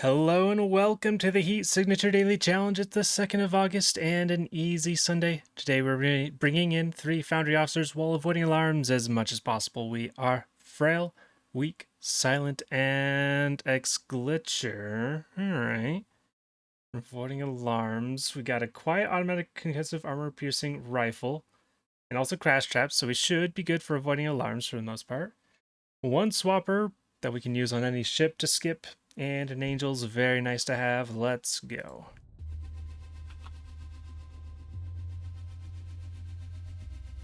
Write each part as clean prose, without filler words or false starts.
Hello and welcome to the Heat Signature Daily Challenge. It's the 2nd of August and an easy Sunday. Today we're bringing in 3 Foundry officers while avoiding alarms as much as possible. We are frail, weak, silent, and ex-glitcher. Alright. Avoiding alarms. We got a quiet automatic concussive armor-piercing rifle and also crash traps, so we should be good for avoiding alarms for the most part. One swapper that we can use on any ship to skip. And an angel's very nice to have. Let's go.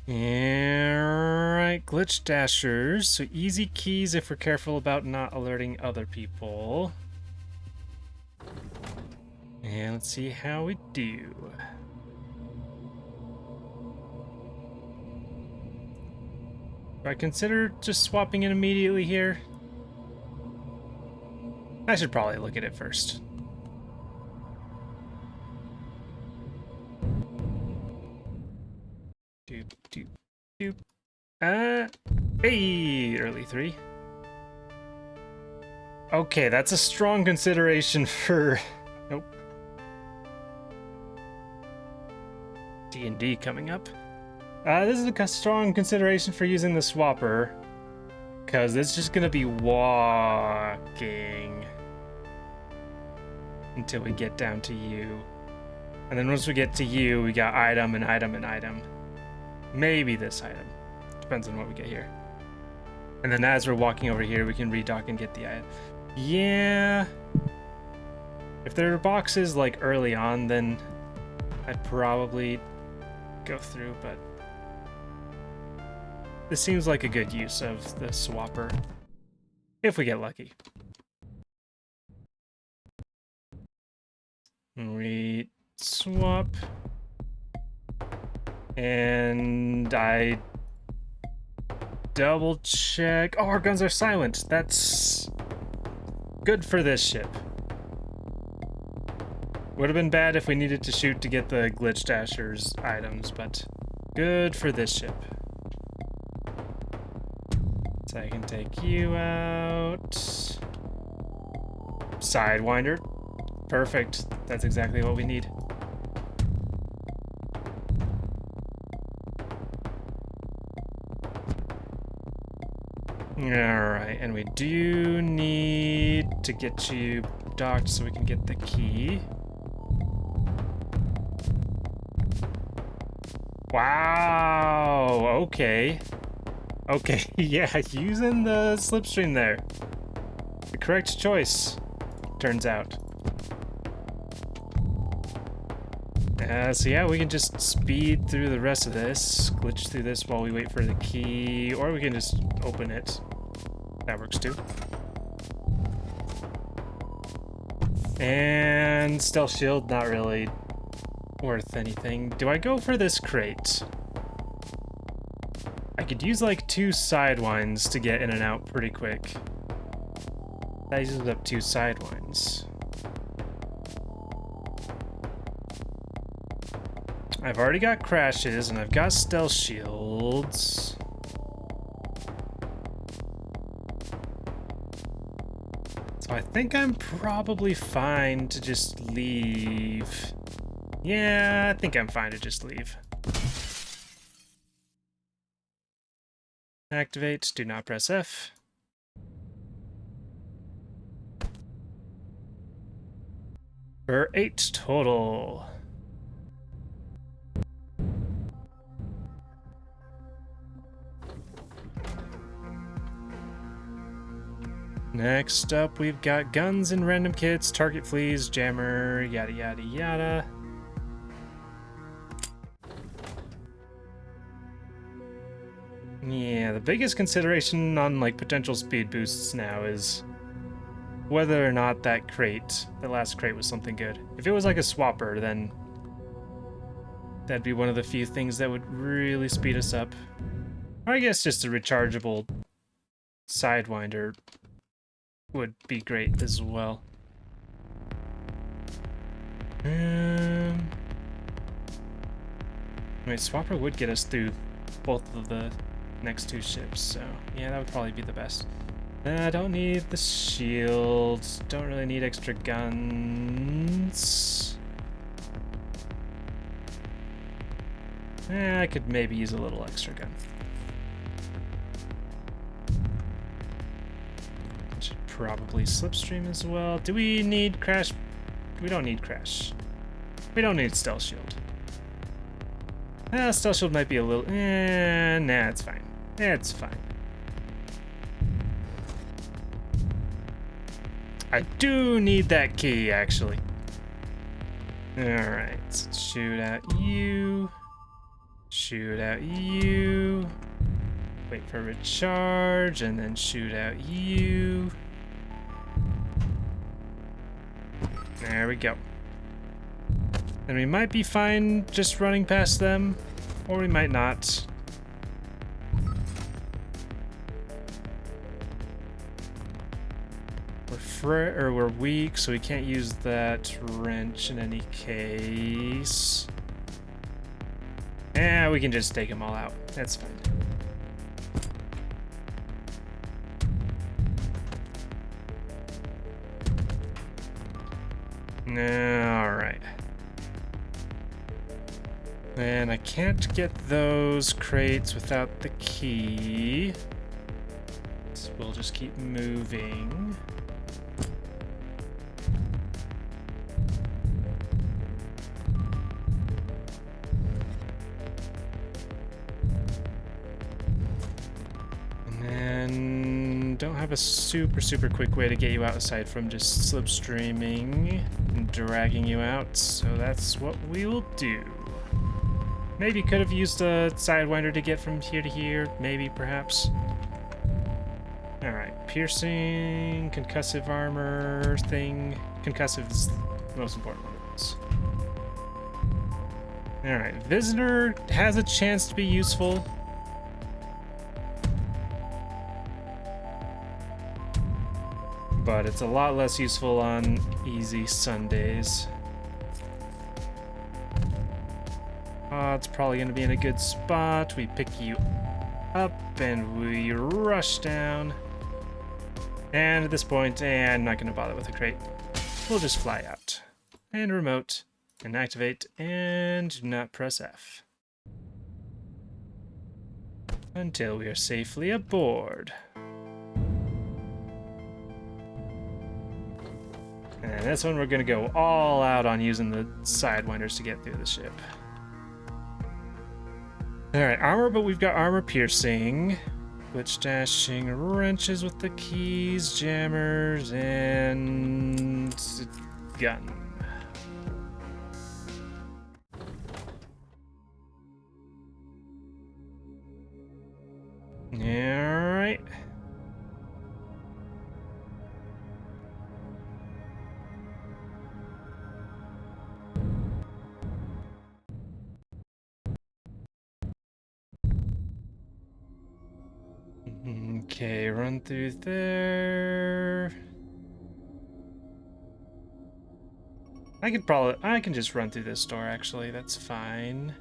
Alright, glitch dashers. So easy keys if we're careful about not alerting other people. And let's see how we do. Do I consider just swapping it immediately here? I should probably look at it first. Doop, doop, doop. Hey, early 3. Okay, that's a strong consideration for... Nope. D&D coming up. This is a strong consideration for using the swapper, because it's just gonna be walking until we get down to you. And then once we get to you, we got item and item and item. Maybe this item. Depends on what we get here. And then as we're walking over here, we can redock and get the item. Yeah. If there are boxes like early on, then I'd probably go through, but this seems like a good use of the swapper. If we get lucky. We swap. And I double check. Oh, our guns are silent. That's good for this ship. Would have been bad if we needed to shoot to get the glitch dashers items, but good for this ship. So I can take you out. Sidewinder. Perfect. That's exactly what we need. Alright, and we do need to get you docked so we can get the key. Wow, okay. Okay, yeah, using the slipstream there. The correct choice, turns out. So yeah, we can just speed through the rest of this, glitch through this while we wait for the key, or we can just open it. That works too. And stealth shield, not really worth anything. Do I go for this crate? I could use like 2 sidewinds to get in and out pretty quick. That uses up 2 sidewinds. I've already got crashes, and I've got stealth shields. So I think I'm probably fine to just leave. Yeah, I think I'm fine to just leave. Activate, do not press F. For 8 total. Next up, we've got guns and random kits, target fleas, jammer, yada yada yada. Yeah, the biggest consideration on like potential speed boosts now is whether or not that crate, the last crate, was something good. If it was like a swapper, then that'd be one of the few things that would really speed us up. Or I guess just a rechargeable sidewinder would be great as well. Wait, swapper would get us through both of the next 2 ships, so yeah, that would probably be the best. I don't need the shields. Don't really need extra guns. I could maybe use a little extra gun. Should probably slipstream as well. Do we need crash? We don't need crash. We don't need stealth shield. Stealth shield might be a little... nah, it's fine. It's fine. I do need that key, actually. Alright, so shoot out you. Shoot out you. Wait for recharge, and then shoot out you. There we go. And we might be fine just running past them, or we might not. We're weak, so we can't use that wrench in any case. Yeah, we can just take them all out. That's fine. Alright. And I can't get those crates without the key. So we'll just keep moving. Don't have a super quick way to get you out aside from just slipstreaming and dragging you out, so that's what we will do. Maybe could have used a sidewinder to get from here to here, maybe, perhaps. Alright, piercing, concussive armor thing. Concussive is the most important one of those. Alright, visitor has a chance to be useful. But it's a lot less useful on easy Sundays. It's probably going to be in a good spot. We pick you up and we rush down. And at this point, I'm not going to bother with a crate. We'll just fly out. And remote. And activate. And do not press F. Until we are safely aboard. And this one we're going to go all out on using the sidewinders to get through the ship. Alright, armor, but we've got armor piercing, glitch dashing, wrenches with the keys, jammers, and gun. Alright. Okay, run through there. I can just run through this door, actually. That's fine.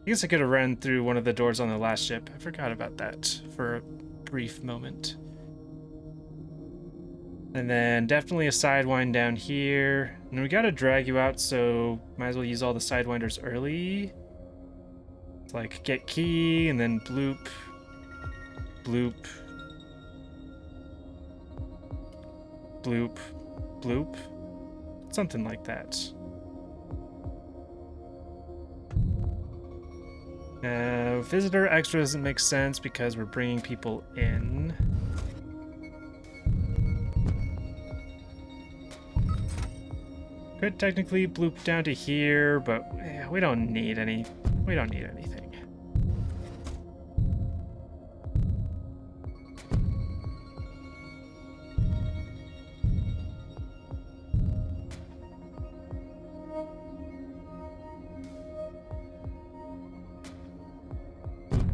I guess I could have run through one of the doors on the last ship. I forgot about that for a brief moment. And then definitely a sidewind down here. And we gotta drag you out, so might as well use all the sidewinders early. It's like get key, and then bloop. Bloop. Bloop. Bloop. Something like that. Visitor extra doesn't make sense because we're bringing people in. Could technically bloop down to here, but we don't need any. We don't need anything.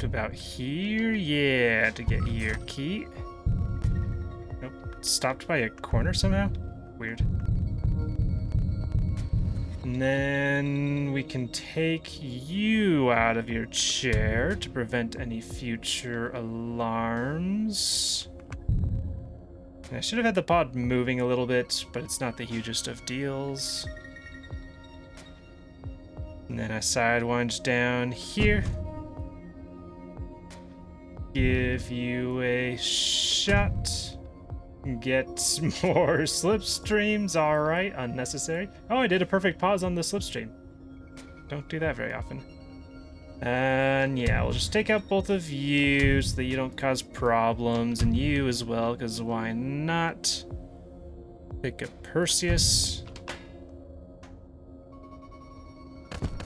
About here, yeah, to get your key. Nope, stopped by a corner somehow? Weird. And then we can take you out of your chair to prevent any future alarms. I should have had the pod moving a little bit, but it's not the hugest of deals. And then I sidewind down here. Give you a shot. Get more slipstreams. Alright, unnecessary. Oh, I did a perfect pause on the slipstream. Don't do that very often. And yeah, we'll just take out both of you so that you don't cause problems, and you as well, because why not? Pick up Perseus.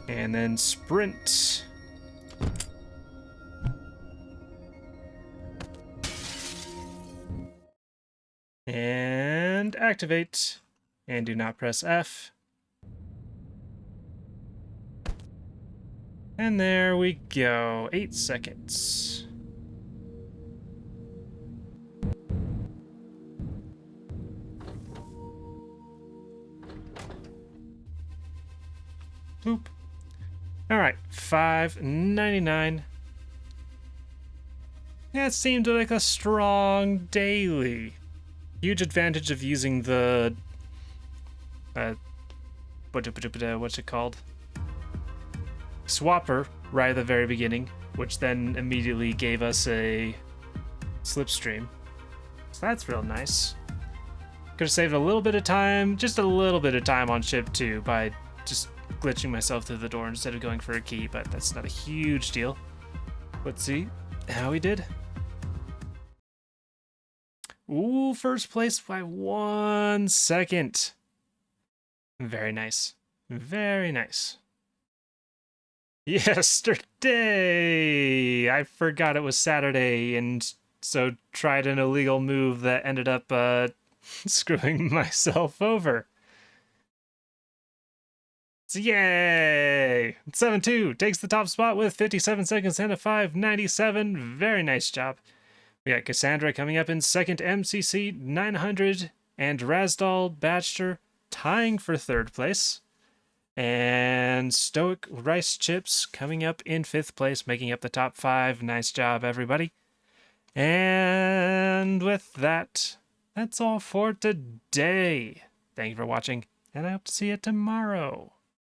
And then sprint. And activate. And do not press F. And there we go. 8 seconds. Boop. Alright, $5.99. That seemed like a strong daily. Huge advantage of using the what's it called? Swapper right at the very beginning, which then immediately gave us a slipstream. So that's real nice. Could have saved a little bit of time, just a little bit of time on ship 2 by just glitching myself through the door instead of going for a key, but that's not a huge deal. Let's see how we did. Ooh, first place by 1 second. Very nice. Very nice. Yesterday! I forgot it was Saturday, and so tried an illegal move that ended up screwing myself over. So yay! 7-2 takes the top spot with 57 seconds and a 5.97. Very nice job. We got Cassandra coming up in second, MCC 900, and Razdal Badger tying for third place. And Stoic Rice Chips coming up in 5th place, making up the top 5. Nice job, everybody. And with that, that's all for today. Thank you for watching, and I hope to see you tomorrow.